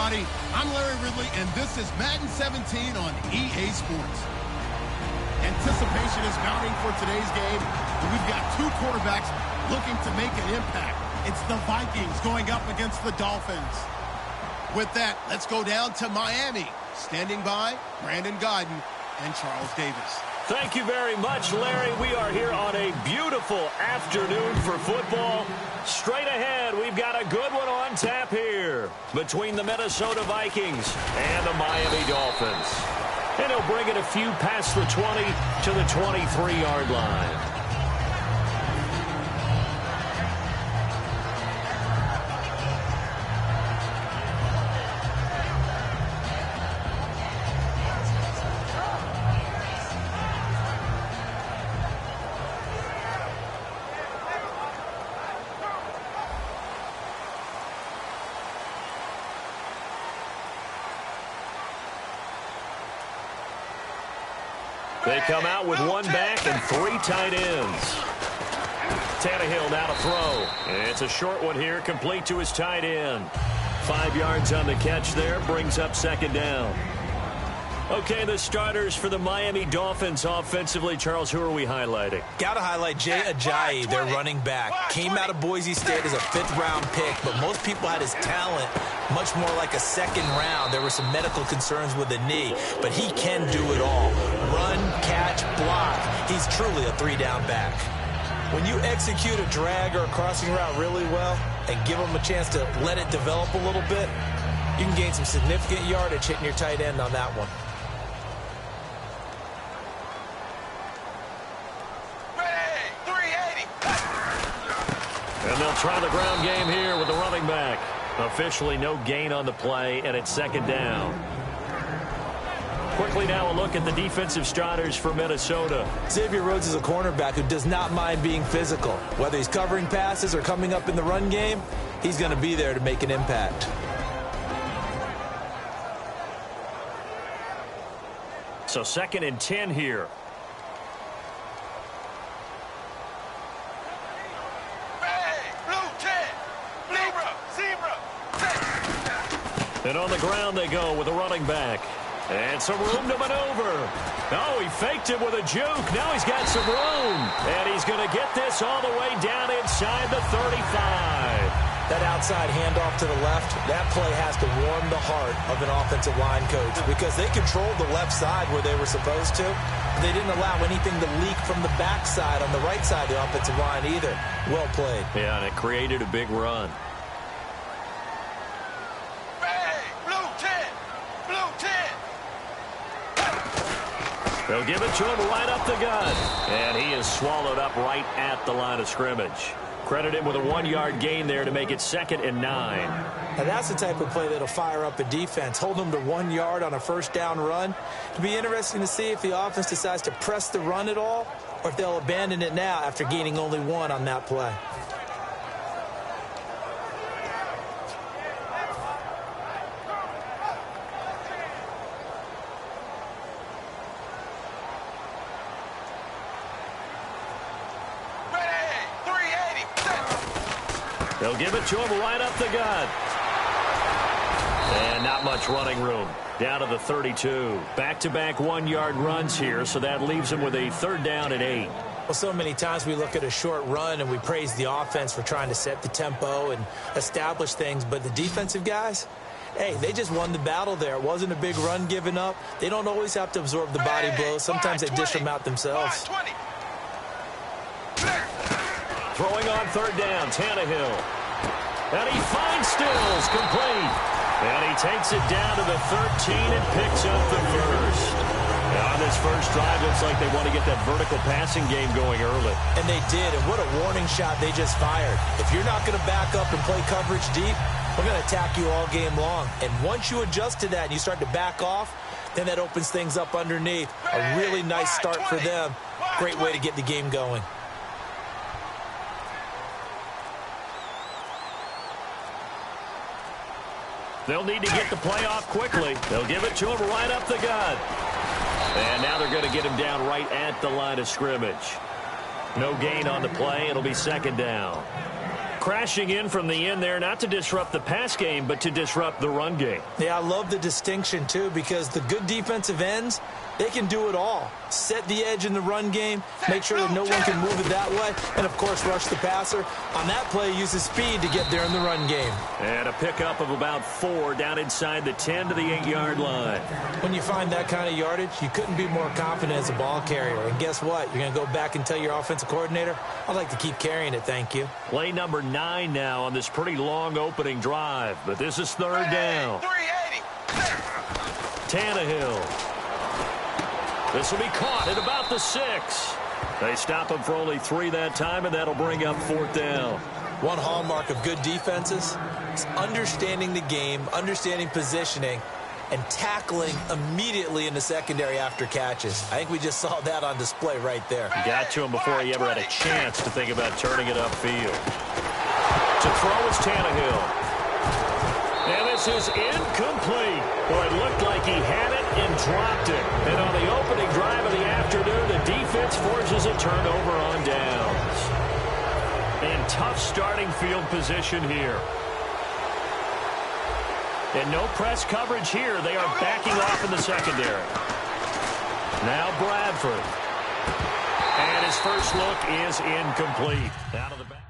everybody. I'm Larry Ridley, and this is Madden 17 on EA Sports. Anticipation is mounting for today's game, and we've got two quarterbacks looking to make an impact. It's the Vikings going up against the Dolphins. With that, let's go down to Miami. Standing by, Brandon Godden and Charles Davis. Thank you very much, Larry. We are here on a beautiful afternoon for football. Straight ahead, we've got a good one on tap here between the Minnesota Vikings and the Miami Dolphins. And he'll bring it a few past the 20 to the 23-yard line. They come out with one back and three tight ends. Tannehill now to throw. It's a short one here, complete to his tight end. 5 yards on the catch there, brings up second down. Okay, the starters for the Miami Dolphins offensively. Charles, who are we highlighting? Got to highlight Jaycazzz, their running back. Came out of Boise State as a fifth-round pick, but most people had his talent much more like a second round. There were some medical concerns with the knee, but he can do it all. Run, catch, block. He's truly a three-down back. When you execute a drag or a crossing route really well and give him a chance to let it develop a little bit, you can gain some significant yardage hitting your tight end on that one. And they'll try the ground game here with the running back. Officially no gain on the play, and it's second down. Quickly now a look at the defensive starters for Minnesota. Xavier Rhodes is a cornerback who does not mind being physical. Whether he's covering passes or coming up in the run game, he's going to be there to make an impact. So 2nd and 10 here. And on the ground they go with a running back. And some room to maneuver. Oh, he faked it with a juke. Now he's got some room. And he's going to get this all the way down inside the 35. That outside handoff to the left, that play has to warm the heart of an offensive line coach because they controlled the left side where they were supposed to. They didn't allow anything to leak from the backside on the right side of the offensive line either. Well played. Yeah, and it created a big run. They'll give it to him right up the gut. And he is swallowed up right at the line of scrimmage. Credit him with a 1-yard gain there to make it 2nd and 9. Now that's the type of play that'll fire up a defense. Hold them to 1 yard on a first down run. It'll be interesting to see if the offense decides to press the run at all or if they'll abandon it now after gaining only 1 on that play. They'll give it to him right up the gut. And not much running room. Down to the 32. Back-to-back 1-yard runs here, so that leaves him with a 3rd down and 8. Well, so many times we look at a short run and we praise the offense for trying to set the tempo and establish things, but the defensive guys, hey, they just won the battle there. It wasn't a big run given up. They don't always have to absorb the body blows. Sometimes they dish them out themselves. Throwing on 3rd down, Tannehill. And he finds Stills, complete. And he takes it down to the 13 and picks up the first. Now on this first drive, looks like they want to get that vertical passing game going early. And they did, and what a warning shot they just fired. If you're not going to back up and play coverage deep, we're going to attack you all game long. And once you adjust to that and you start to back off, then that opens things up underneath. A really nice start for them. Great way to get the game going. They'll need to get the play off quickly. They'll give it to him right up the gut. And now they're going to get him down right at the line of scrimmage. No gain on the play. It'll be 2nd down. crashing in from the end there, not to disrupt the pass game, but to disrupt the run game. Yeah, I love the distinction, too, because the good defensive ends, they can do it all. Set the edge in the run game, make sure that no one can move it that way, and, of course, rush the passer. On that play, use his speed to get there in the run game. And a pickup of about 4 down inside the 10 to the 8-yard line. When you find that kind of yardage, you couldn't be more confident as a ball carrier. And guess what? You're going to go back and tell your offensive coordinator, I'd like to keep carrying it, thank you. Play number 9 now on this pretty long opening drive, but this is 3rd down. Tannehill. This will be caught at about the 6. They stop him for only 3 that time, and that'll bring up 4th down. One hallmark of good defenses is understanding the game, understanding positioning, and tackling immediately in the secondary after catches. I think we just saw that on display right there. Got to him before he ever had a chance to think about turning it upfield. To throw is Tannehill. And this is incomplete. Well, it looked like he had it and dropped it. And on the opening drive of the afternoon, the defense forces a turnover on downs. And tough starting field position here. And no press coverage here. They are backing off in the secondary. Now Bradford. And his first look is incomplete. Out of the back.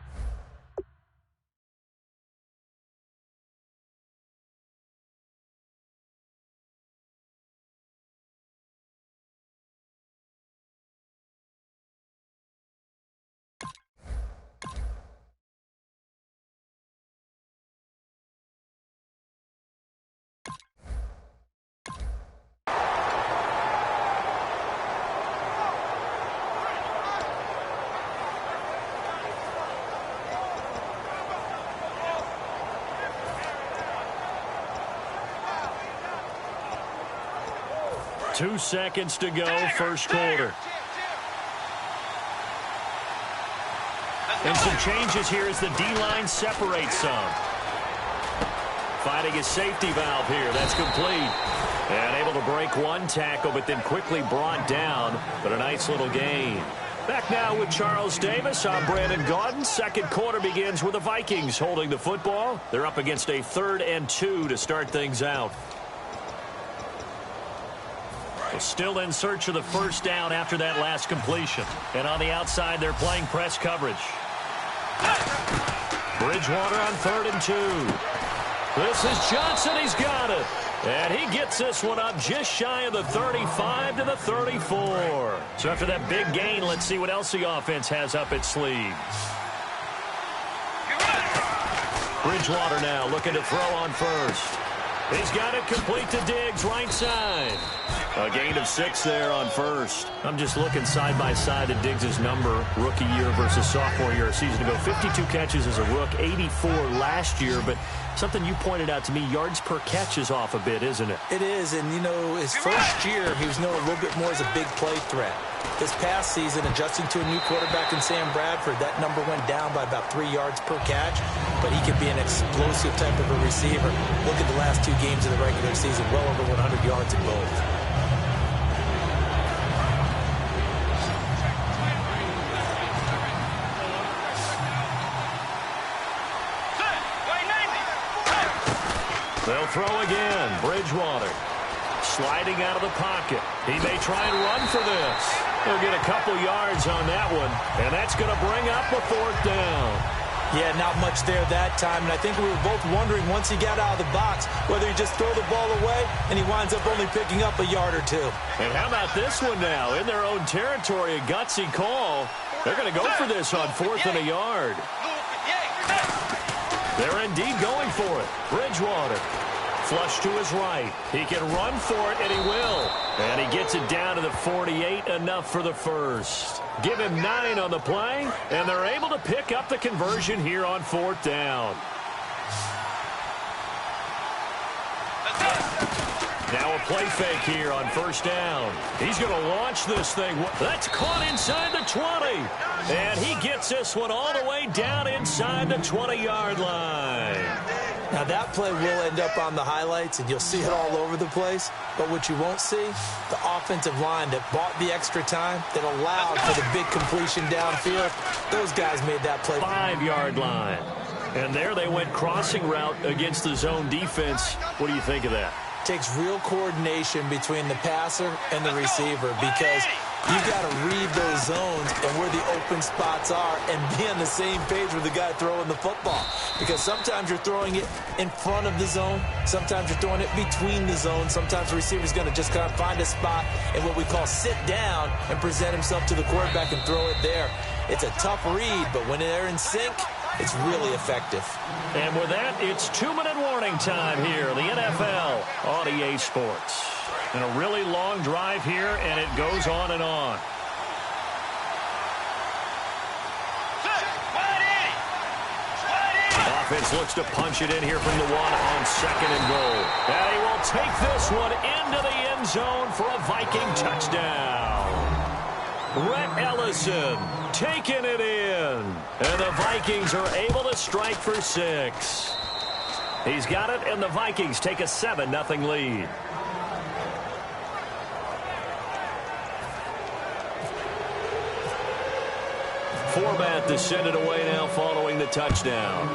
Two seconds to go, first quarter. And some changes here as the D-line separates some. Finding his safety valve here. That's complete. And able to break one tackle, but then quickly brought down. But a nice little gain. Back now with Charles Davis. I'm Brandon Gaudin. Second quarter begins with the Vikings holding the football. They're up against a 3rd and 2 to start things out. Still in search of the first down after that last completion. And on the outside, they're playing press coverage. Bridgewater on 3rd and 2. This is Johnson. He's got it. And he gets this one up just shy of the 35 to the 34. So after that big gain, let's see what else the offense has up its sleeves. Bridgewater now looking to throw on first. He's got it complete to Diggs, right side. A gain of 6 there on first. I'm just looking side by side at Diggs' number, rookie year versus sophomore year a season ago. 52 catches as a rook, 84 last year. But something you pointed out to me, yards per catch is off a bit, isn't it? It is, and, you know, his first year, he was known a little bit more as a big play threat. This past season, adjusting to a new quarterback in Sam Bradford, that number went down by about 3 yards per catch, but he can be an explosive type of a receiver. Look at the last 2 games of the regular season, well over 100 yards in both. They'll throw again. Bridgewater sliding out of the pocket. He may try and run for this. He'll get a couple yards on that one, and that's going to bring up a 4th down. Yeah, not much there that time, and I think we were both wondering once he got out of the box whether he just throw the ball away, and he winds up only picking up a yard or 2. And how about this one now? In their own territory, a gutsy call. They're going to go for this on 4th and a yard. They're indeed going for it. Bridgewater. Flush to his right. He can run for it, and he will. And he gets it down to the 48, enough for the first. Give him 9 on the play, and they're able to pick up the conversion here on 4th down. Now a play fake here on first down. He's going to launch this thing. That's caught inside the 20. And he gets this one all the way down inside the 20-yard line. Now that play will end up on the highlights, and you'll see it all over the place. But what you won't see, the offensive line that bought the extra time, that allowed for the big completion downfield, those guys made that play. 5-yard line. And there they went crossing route against the zone defense. What do you think of that? Takes real coordination between the passer and the receiver because you've got to read those zones and where the open spots are and be on the same page with the guy throwing the football. Because sometimes you're throwing it in front of the zone. Sometimes you're throwing it between the zones. Sometimes the receiver's going to just kind of find a spot and what we call sit down and present himself to the quarterback and throw it there. It's a tough read, but when they're in sync, it's really effective. And with that, it's 2-minute warning time here, the NFL on EA Sports. And a really long drive here, and it goes on and on. Offense looks to punch it in here from the 1 on 2nd and goal. And he will take this one into the end zone for a Viking touchdown. Rhett Ellison taking it in. And the Vikings are able to strike for 6. He's got it, and the Vikings take a 7-0 lead. Format to send it away now following the touchdown.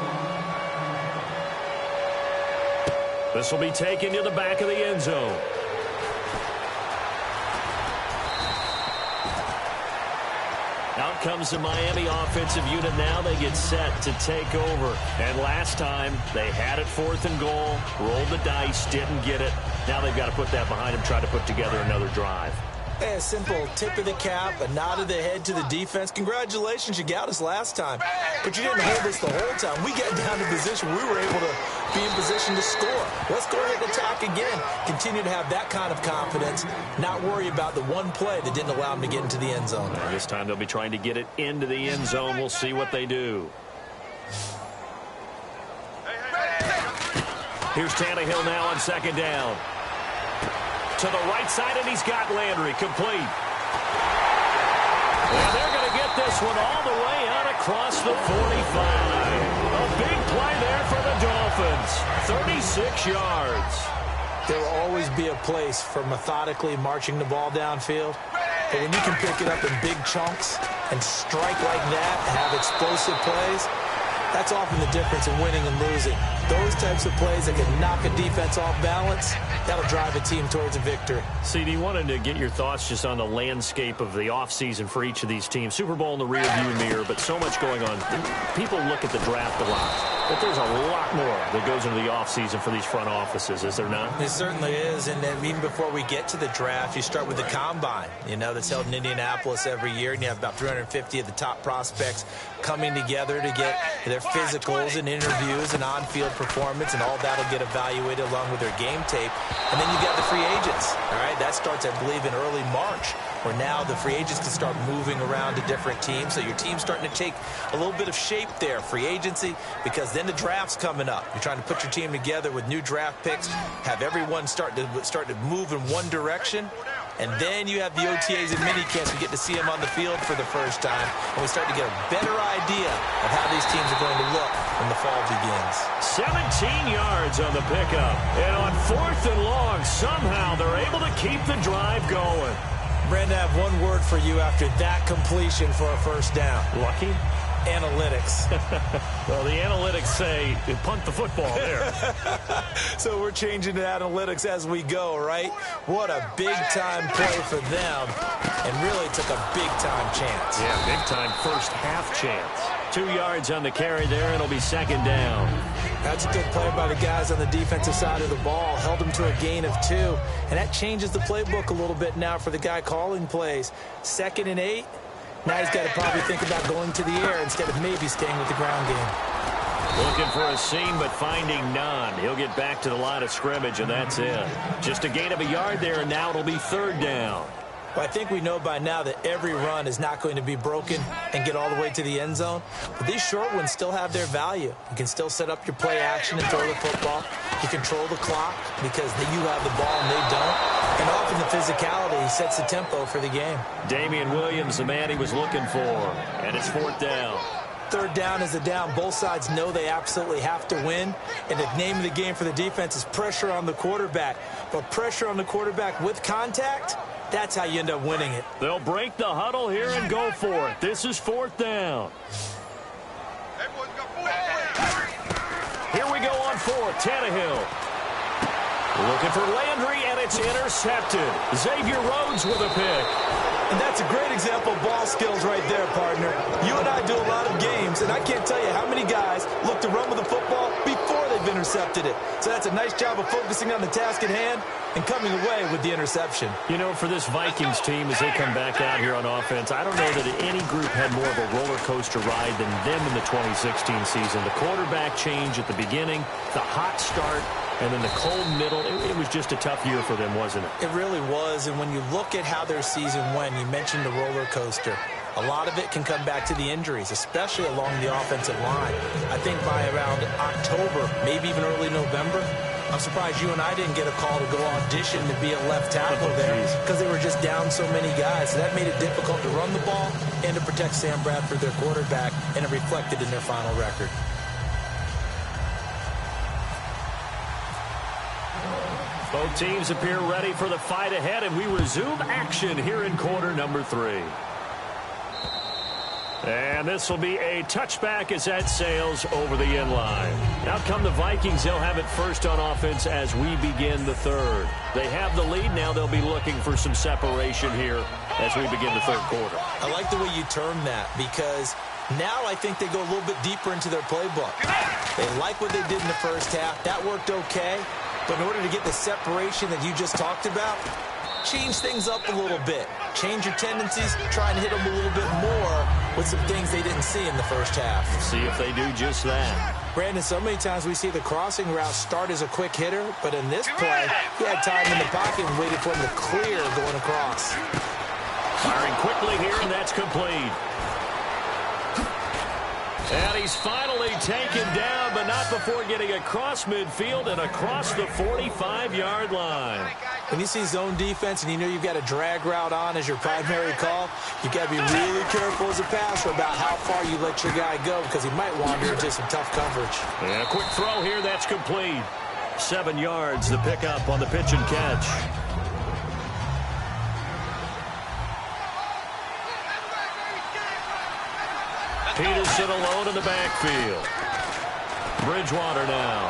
This will be taken to the back of the end zone. Out comes the Miami offensive unit now. They get set to take over. And last time, they had it 4th and goal, rolled the dice, didn't get it. Now they've got to put that behind them, try to put together another drive. Hey, a simple tip of the cap, a nod of the head to the defense. Congratulations, you got us last time. But you didn't hold us the whole time. We got down to position. We were able to be in position to score. Let's go ahead and attack again. Continue to have that kind of confidence, not worry about the one play that didn't allow them to get into the end zone. And this time they'll be trying to get it into the end zone. We'll see what they do. Here's Tannehill now on 2nd down. To the right side, and he's got Landry complete. And they're going to get this one all the way out across the 45. A big play there for the Dolphins. 36 yards. There will always be a place for methodically marching the ball downfield. But when you can pick it up in big chunks and strike like that, have explosive plays, that's often the difference in winning and losing. Those types of plays that can knock a defense off balance, that'll drive a team towards a victory. CD, wanted to get your thoughts just on the landscape of the offseason for each of these teams. Super Bowl in the rearview mirror, but so much going on. People look at the draft a lot, but there's a lot more that goes into the offseason for these front offices, is there not? It certainly is, and then even before we get to the draft, you start with the combine, that's held in Indianapolis every year, and you have about 350 of the top prospects coming together to get their physicals and interviews and on-field performance, and all that'll get evaluated along with their game tape. And then you've got the free agents, all right? That starts, I believe, in early March, where now the free agents can start moving around to different teams. So your team's starting to take a little bit of shape there, free agency, because then the draft's coming up. You're trying to put your team together with new draft picks, have everyone start to move in one direction. And then you have the OTAs and minicamps. We get to see them on the field for the first time. And we start to get a better idea of how these teams are going to look when the fall begins. 17 yards on the pickup. And on 4th and long, somehow they're able to keep the drive going. Brandon, I have one word for you after that completion for a first down. Lucky? Analytics. Well, the analytics say punt the football there. So we're changing to analytics as we go, right? What a big-time play for them, and really took a big-time chance. Yeah, big-time first half chance. 2 yards on the carry there, and it'll be 2nd down. That's a good play by the guys on the defensive side of the ball. Held them to a gain of 2, and that changes the playbook a little bit now for the guy calling plays. 2nd and 8. Now he's got to probably think about going to the air instead of maybe staying with the ground game. Looking for a seam, but finding none. He'll get back to the line of scrimmage, and that's it. Just a gain of a yard there, and now it'll be 3rd down. Well, I think we know by now that every run is not going to be broken and get all the way to the end zone. But these short ones still have their value. You can still set up your play action and throw the football. You control the clock because you have the ball and they don't. And often the physicality sets the tempo for the game. Damian Williams, the man he was looking for. And it's 4th down. 3rd down is a down. Both sides know they absolutely have to win. And the name of the game for the defense is pressure on the quarterback. But pressure on the quarterback with contact, that's how you end up winning it. They'll break the huddle here and go for it. This is 4th down. Here we go on fourth. Tannehill. Looking for Landry, and it's intercepted. Xavier Rhodes with a pick. And that's a great example of ball skills right there, partner. You and I do a lot of games, and I can't tell you how many guys look to run with the football before they've intercepted it. So that's a nice job of focusing on the task at hand and coming away with the interception. You know, for this Vikings team, as they come back out here on offense, I don't know that any group had more of a roller coaster ride than them in the 2016 season. The quarterback change at the beginning, the hot start, and then the cold middle. It was just a tough year for them, wasn't it? It really was, and when you look at how their season went, you mentioned the roller coaster. A lot of it can come back to the injuries, especially along the offensive line. I think by around October, maybe even early November, I'm surprised you and I didn't get a call to go audition to be a left tackle there because they were just down so many guys. So that made it difficult to run the ball and to protect Sam Bradford, their quarterback, and it reflected in their final record. Both teams appear ready for the fight ahead, and we resume action here in quarter number 3. And this will be a touchback as that sails over the end line. Out come the Vikings. They'll have it first on offense as we begin the third. They have the lead. Now they'll be looking for some separation here as we begin the third quarter. I like the way you term that because now I think they go a little bit deeper into their playbook. They like what they did in the first half. That worked okay. But in order to get the separation that you just talked about, change things up a little bit. Change your tendencies, try and hit them a little bit more with some things they didn't see in the first half. See if they do just that. Brandon, so many times we see the crossing route start as a quick hitter, but in this play, he had time in the pocket and waited for him to clear going across. Firing quickly here, and that's complete. And he's finally taken down, but not before getting across midfield and across the 45-yard line. When you see zone defense and you know you've got a drag route on as your primary call, you've got to be really careful as a passer about how far you let your guy go because he might wander into some tough coverage. And a quick throw here, that's complete. 7 yards, the pickup on the pitch and catch. Peterson alone in the backfield. Bridgewater now.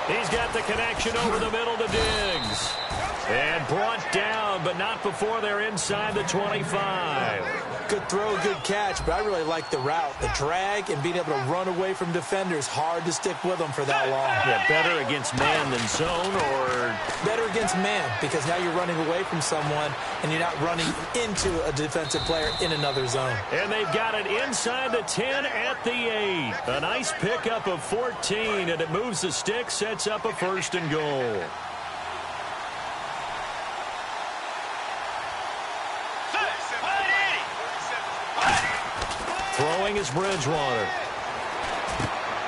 He's got the connection over the middle to Diggs. And brought down, but not before they're inside the 25. Good throw, good catch, but I really like the route. The drag and being able to run away from defenders. Hard to stick with them for that long. Yeah, better against man than zone, or? Better against man, because now you're running away from someone and you're not running into a defensive player in another zone. And they've got it inside the 10 at the 8. A nice pickup of 14, and it moves the stick, sets up a 1st and goal. Throwing is Bridgewater.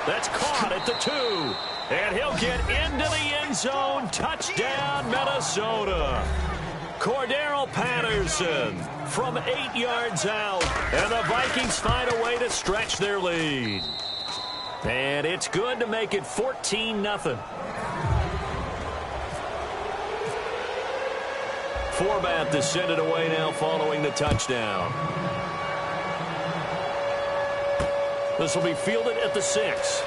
That's caught at the 2. And he'll get into the end zone. Touchdown, Minnesota. Cordero Patterson from 8 yards out. And the Vikings find a way to stretch their lead. And it's good to make it 14-0. Forbath to send it away now following the touchdown. This will be fielded at the 6.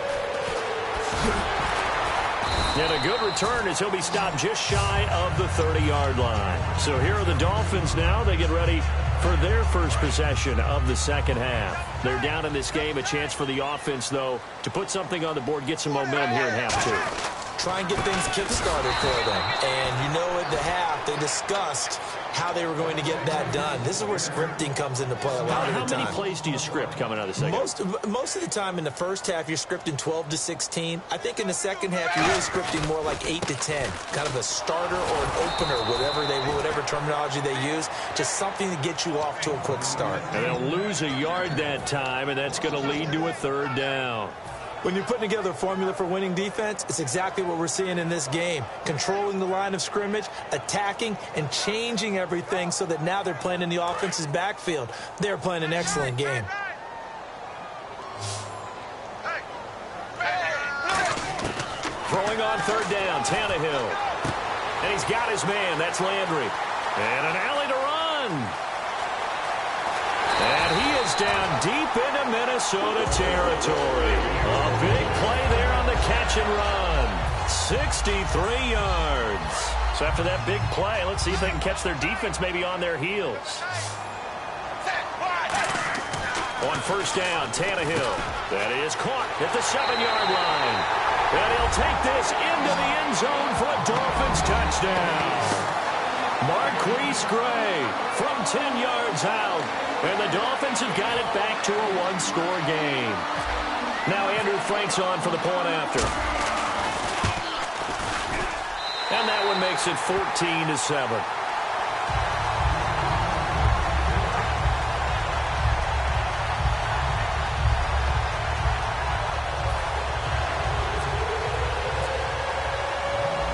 And a good return as he'll be stopped just shy of the 30-yard line. So here are the Dolphins now. They get ready for their first possession of the second half. They're down in this game. A chance for the offense, though, to put something on the board, get some momentum here in half 2. Try and get things kick-started for them. And you know at the half, they discussed how they were going to get that done. This is where scripting comes into play a lot of the time. How many plays do you script coming out of the second? Most of the time in the first half, you're scripting 12 to 16. I think in the second half, you're really scripting more like 8 to 10. Kind of a starter or an opener, whatever terminology they use. Just something to get you off to a quick start. And they'll lose a yard that time, and that's going to lead to a 3rd down. When you're putting together a formula for winning defense, it's exactly what we're seeing in this game. Controlling the line of scrimmage, attacking, and changing everything so that now they're playing in the offense's backfield. They're playing an excellent game. Throwing on 3rd down, Tannehill. And he's got his man. That's Landry. And an alley to run. And he is down deep into Minnesota territory. A big play there on the catch and run. 63 yards. So after that big play, let's see if they can catch their defense maybe on their heels. On first down, Tannehill. That is caught at the 7-yard line. And he'll take this into the end zone for a Dolphins touchdown. Marquise Gray from 10 yards out. And the Dolphins have got it back to a one-score game. Now Andrew Frank's on for the point after. And that one makes it 14-7.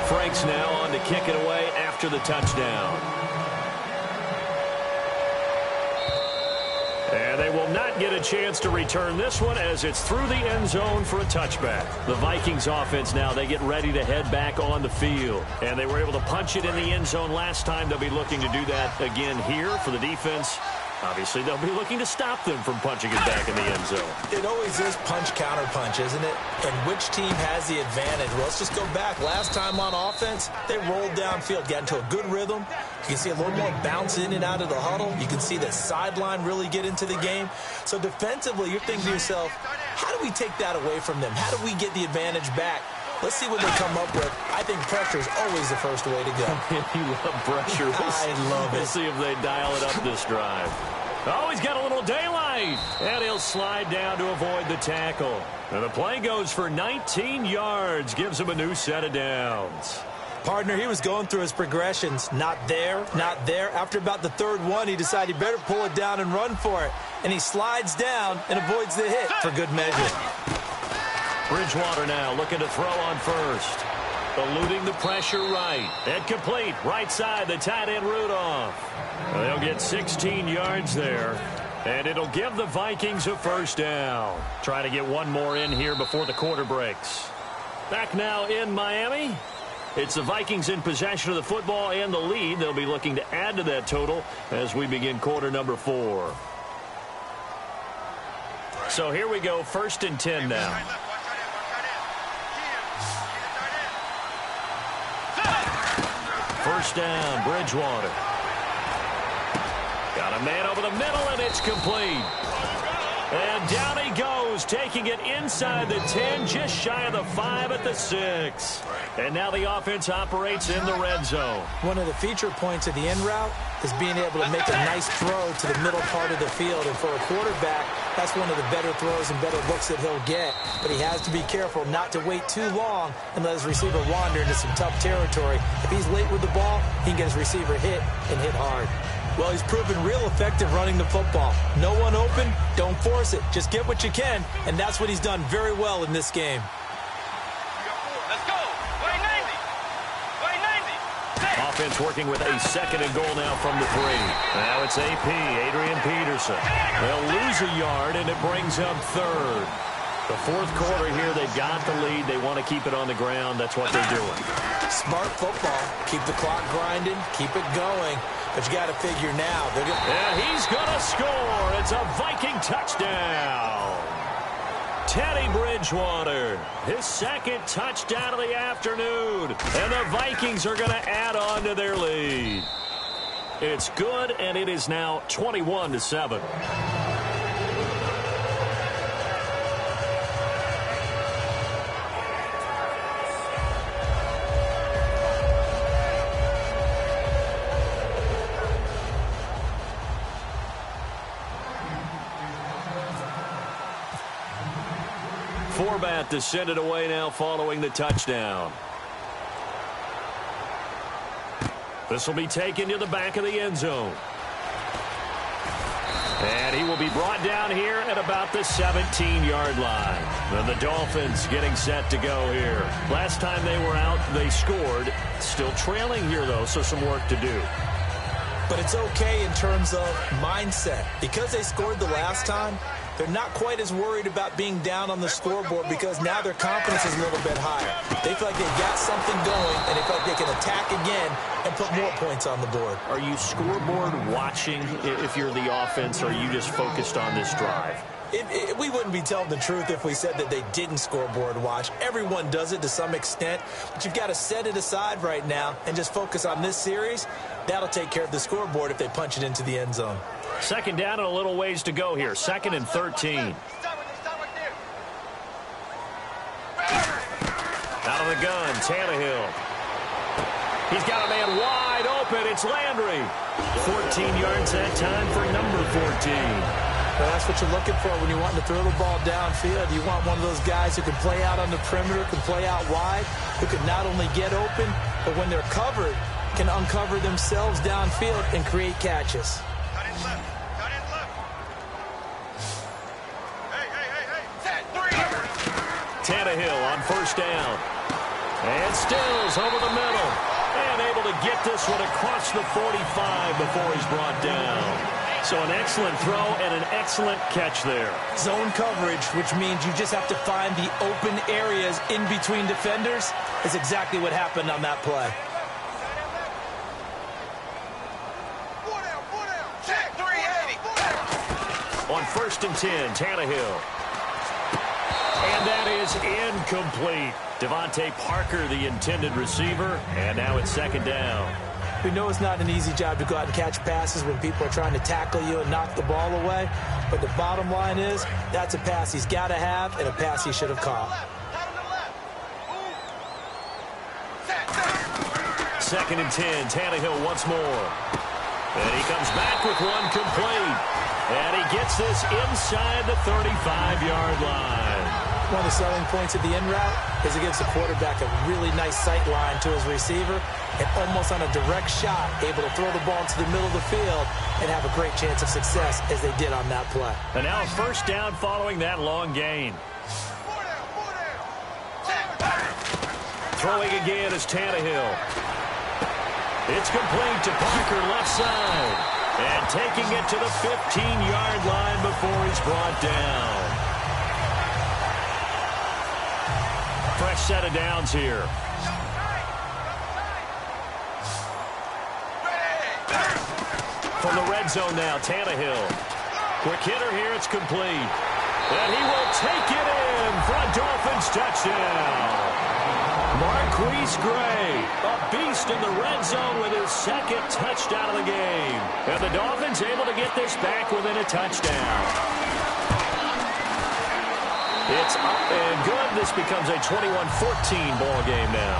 Frank's now on to kick it away after the touchdown. And they will not get a chance to return this one as it's through the end zone for a touchback. The Vikings offense now, they get ready to head back on the field. And they were able to punch it in the end zone last time. They'll be looking to do that again here for the defense. Obviously, they'll be looking to stop them from punching it back in the end zone. It always is punch-counter-punch, isn't it? And which team has the advantage? Well, let's just go back. Last time on offense, they rolled downfield, got into a good rhythm. You can see a little more bounce in and out of the huddle. You can see the sideline really get into the game. So defensively, you're thinking to yourself, how do we take that away from them? How do we get the advantage back? Let's see what they come up with. I think pressure is always the first way to go. You love pressure. I love it. We'll see if they dial it up this drive. Oh, he's got a little daylight. And he'll slide down to avoid the tackle. And the play goes for 19 yards. Gives him a new set of downs. Partner, he was going through his progressions. Not there, not there. After about the third one, he decided he better pull it down and run for it. And he slides down and avoids the hit for good measure. Bridgewater now looking to throw on first. Eluding the pressure right. And complete. Right side, the tight end Rudolph. They'll get 16 yards there. And it'll give the Vikings a first down. Trying to get one more in here before the quarter breaks. Back now in Miami. It's the Vikings in possession of the football and the lead. They'll be looking to add to that total as we begin quarter number 4. So here we go, 1st and 10 now. First down, Bridgewater. Got a man over the middle, and it's complete. And down he goes, taking it inside the 10, just shy of the 5 at the 6. And now the offense operates in the red zone. One of the feature points of the end route is being able to make a nice throw to the middle part of the field. And for a quarterback, that's one of the better throws and better looks that he'll get. But he has to be careful not to wait too long and let his receiver wander into some tough territory. If he's late with the ball, he can get his receiver hit and hit hard. Well, he's proven real effective running the football. No one open, don't force it. Just get what you can, and that's what he's done very well in this game. Let's go. Way 90. Offense working with a 2nd and goal now from the 3. Now it's AP, Adrian Peterson. They'll lose a yard, and it brings up 3rd. The 4th quarter here, they've got the lead. They want to keep it on the ground. That's what they're doing. Smart football. Keep the clock grinding. Keep it going. But you got to figure now. And he's going to score. It's a Viking touchdown. Teddy Bridgewater, his 2nd touchdown of the afternoon. And the Vikings are going to add on to their lead. It's good, and it is now 21-7. Forbat to send it away now following the touchdown. This will be taken to the back of the end zone. And he will be brought down here at about the 17-yard line. And the Dolphins getting set to go here. Last time they were out, they scored. Still trailing here, though, so some work to do. But it's okay in terms of mindset. Because they scored the last time, they're not quite as worried about being down on the scoreboard because now their confidence is a little bit higher. They feel like they've got something going, and they feel like they can attack again and put more points on the board. Are you scoreboard watching if you're the offense, or are you just focused on this drive? We wouldn't be telling the truth if we said that they didn't scoreboard watch. Everyone does it to some extent, but you've got to set it aside right now and just focus on this series. That'll take care of the scoreboard if they punch it into the end zone. Second down and a little ways to go here. 2nd and 13. Out of the gun, Tannehill. He's got a man wide open. It's Landry. 14 yards that time for number 14. Well, that's what you're looking for when you want to throw the ball downfield. You want one of those guys who can play out on the perimeter, can play out wide, who can not only get open, but when they're covered, can uncover themselves downfield and create catches. Cut in left. Cut in left. Hey. Set. 3. Tannehill on first down. And Stills over the middle. And able to get this one across the 45 before he's brought down. So an excellent throw and an excellent catch there. Zone coverage, which means you just have to find the open areas in between defenders, is exactly what happened on that play. Set. 380. On 1st and 10, Tannehill. And that is incomplete. Devontae Parker, the intended receiver, and now it's 2nd down. We know it's not an easy job to go out and catch passes when people are trying to tackle you and knock the ball away. But the bottom line is, that's a pass he's got to have and a pass he should have caught. 2nd and 10, Tannehill once more. And he comes back with one complete. And he gets this inside the 35-yard line. One of the selling points of the in route is it gives the quarterback a really nice sight line to his receiver and almost on a direct shot able to throw the ball into the middle of the field and have a great chance of success as they did on that play. And now a first down following that long gain. Throwing again is Tannehill. It's complete to Parker left side. And taking it to the 15-yard line before he's brought down. Fresh set of downs here. From the red zone now, Tannehill. Quick hitter here, it's complete. And he will take it in for a Dolphins touchdown. Marquise Gray, a beast in the red zone with his 2nd touchdown of the game. And the Dolphins able to get this back within a touchdown. It's up and good. This becomes a 21-14 ball game now.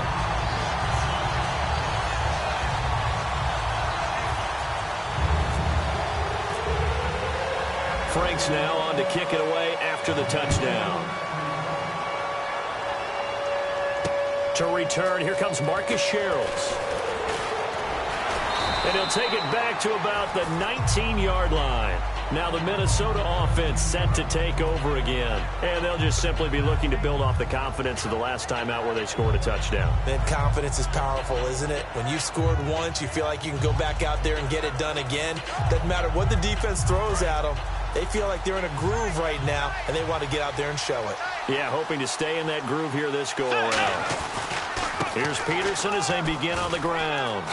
Franks now on to kick it away after the touchdown. To return, here comes Marcus Sherrills. And he'll take it back to about the 19-yard line. Now the Minnesota offense set to take over again. And they'll just simply be looking to build off the confidence of the last time out where they scored a touchdown. Man, confidence is powerful, isn't it? When you've scored once, you feel like you can go back out there and get it done again. Doesn't matter what the defense throws at them. They feel like they're in a groove right now, and they want to get out there and show it. Yeah, hoping to stay in that groove here this go-around. Here's Peterson as they begin on the ground.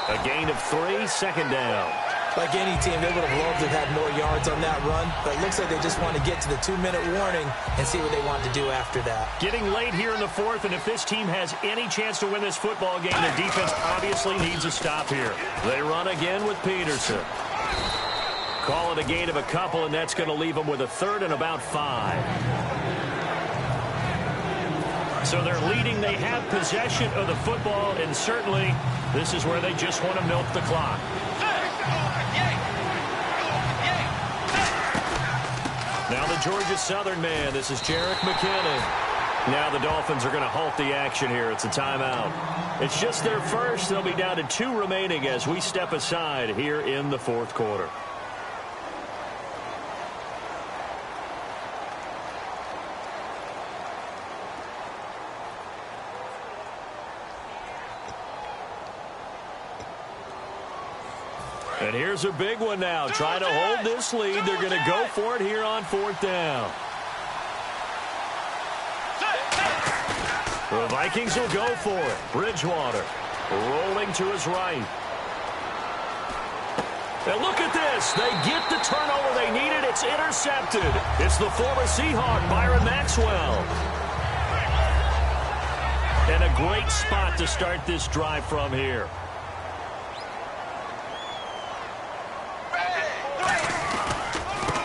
A gain of 3, 2nd down. Like any team, they would have loved to have had more yards on that run, but it looks like they just want to get to the 2-minute warning and see what they want to do after that. Getting late here in the 4th, and if this team has any chance to win this football game, the defense obviously needs a stop here. They run again with Peterson. Call it a gain of a couple, and that's going to leave them with a 3rd and about 5. So they're leading. They have possession of the football, and certainly this is where they just want to milk the clock. Now the Georgia Southern man. This is Jerick McKinnon. Now the Dolphins are going to halt the action here. It's a timeout. It's just their first. They'll be down to 2 remaining as we step aside here in the 4th quarter. And here's a big one now. Trying to hold this lead. They're going to go for it here on 4th down. The Vikings will go for it. Bridgewater rolling to his right. And look at this. They get the turnover they needed. It's intercepted. It's the former Seahawk, Byron Maxwell. And a great spot to start this drive from here.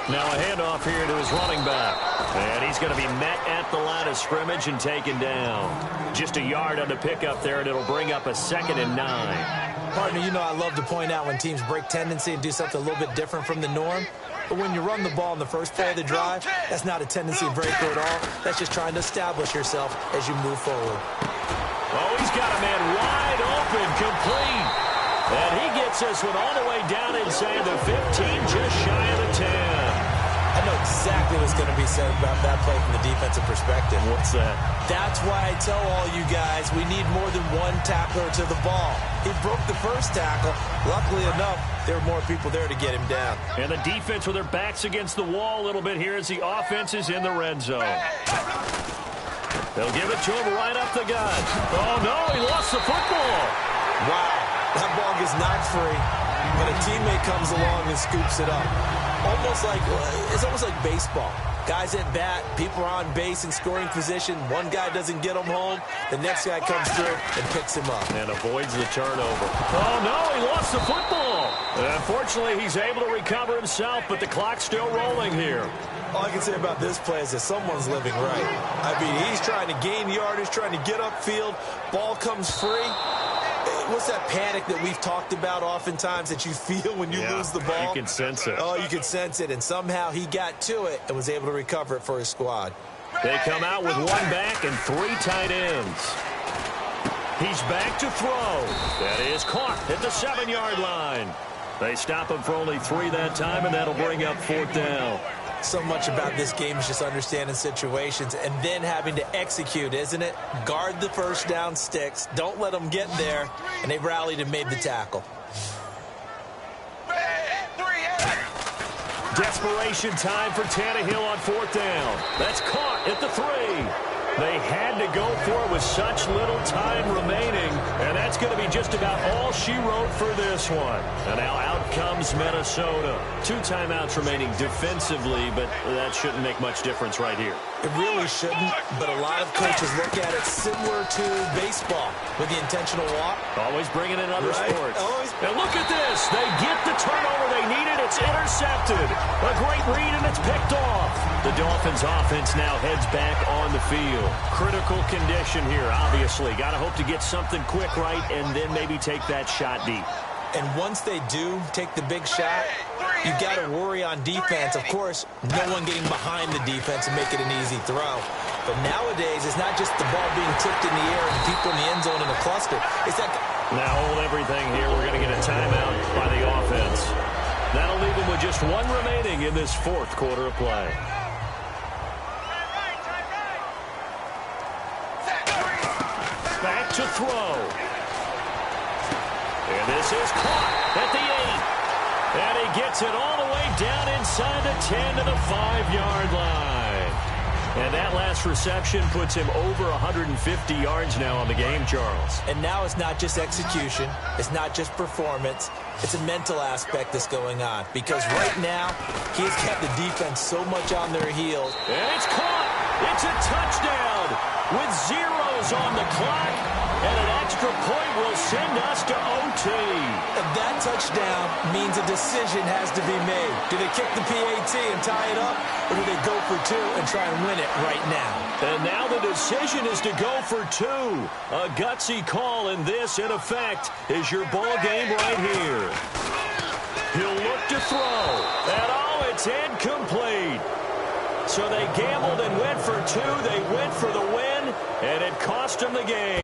Now a handoff here to his running back. And he's going to be met at the line of scrimmage and taken down. Just a yard on the pickup there, and it'll bring up a 2nd and 9. Partner, you know I love to point out when teams break tendency and do something a little bit different from the norm. But when you run the ball in the first play of the drive, that's not a tendency breaker at all. That's just trying to establish yourself as you move forward. Oh, he's got a man wide open, complete. And he gets this one all the way down inside the 15, just shy of the 10. I know exactly what's going to be said about that play from the defensive perspective. What's that? That's why I tell all you guys we need more than one tackler to the ball. He broke the first tackle. Luckily enough, there were more people there to get him down. And the defense with their backs against the wall a little bit here as the offense is in the red zone. They'll give it to him right up the gut. Oh, no, he lost the football. Wow, that ball gets knocked free, but a teammate comes along and scoops it up. It's almost like baseball. Guys at bat, people are on base in scoring position. One guy doesn't get him home. The next guy comes through and picks him up. And avoids the turnover. Oh, no, he lost the football. And unfortunately, he's able to recover himself, but the clock's still rolling here. All I can say about this play is that someone's living right. I mean, he's trying to gain yardage, trying to get upfield. Ball comes free. What's that panic that we've talked about oftentimes that you feel when you lose the ball? You can sense it. Oh, you can sense it, and somehow he got to it and was able to recover it for his squad. They come out with 1 back and 3 tight ends. He's back to throw. That is caught at the 7-yard line. They stop him for only 3 that time, and that'll bring up 4th down. So much about this game is just understanding situations and then having to execute, isn't it? Guard the first down sticks. Don't let them get there. And they rallied and made the tackle. Desperation time for Tannehill on 4th down. That's caught at the 3. They had to go for it with such little time remaining, and that's going to be just about all she wrote for this one. And now out comes Minnesota. 2 timeouts remaining defensively, but that shouldn't make much difference right here. It really shouldn't, but a lot of coaches look at it similar to baseball with the intentional walk. Always bringing in other sports. Always. And look at this. They get the turnover they needed. It's intercepted. A great read, and it's picked off. The Dolphins offense now heads back on the field. Critical condition here, obviously. Got to hope to get something quick right and then maybe take that shot deep. And once they do take the big shot, you got to worry on defense. Of course, no one getting behind the defense and make it an easy throw. But nowadays, it's not just the ball being tipped in the air and people in the end zone in a cluster. It's that. Now hold everything here. We're going to get a timeout by the offense. That'll leave them with just 1 remaining in this 4th quarter of play. Back to throw. And this is caught at the 8. And he gets it all the way down inside the 10 to the 5-yard line. And that last reception puts him over 150 yards now on the game, Charles. And now it's not just execution. It's not just performance. It's a mental aspect that's going on. Because right now, he has kept the defense so much on their heels. And it's caught. It's a touchdown with zeros on the clock. And an extra point will send us to OT. And that touchdown means a decision has to be made. Do they kick the PAT and tie it up, or do they go for 2 and try and win it right now? And now the decision is to go for 2. A gutsy call, and this, in effect, is your ball game right here. He'll look to throw. And oh, it's incomplete. So they gambled and went for 2. They went for the win, and it cost them the game.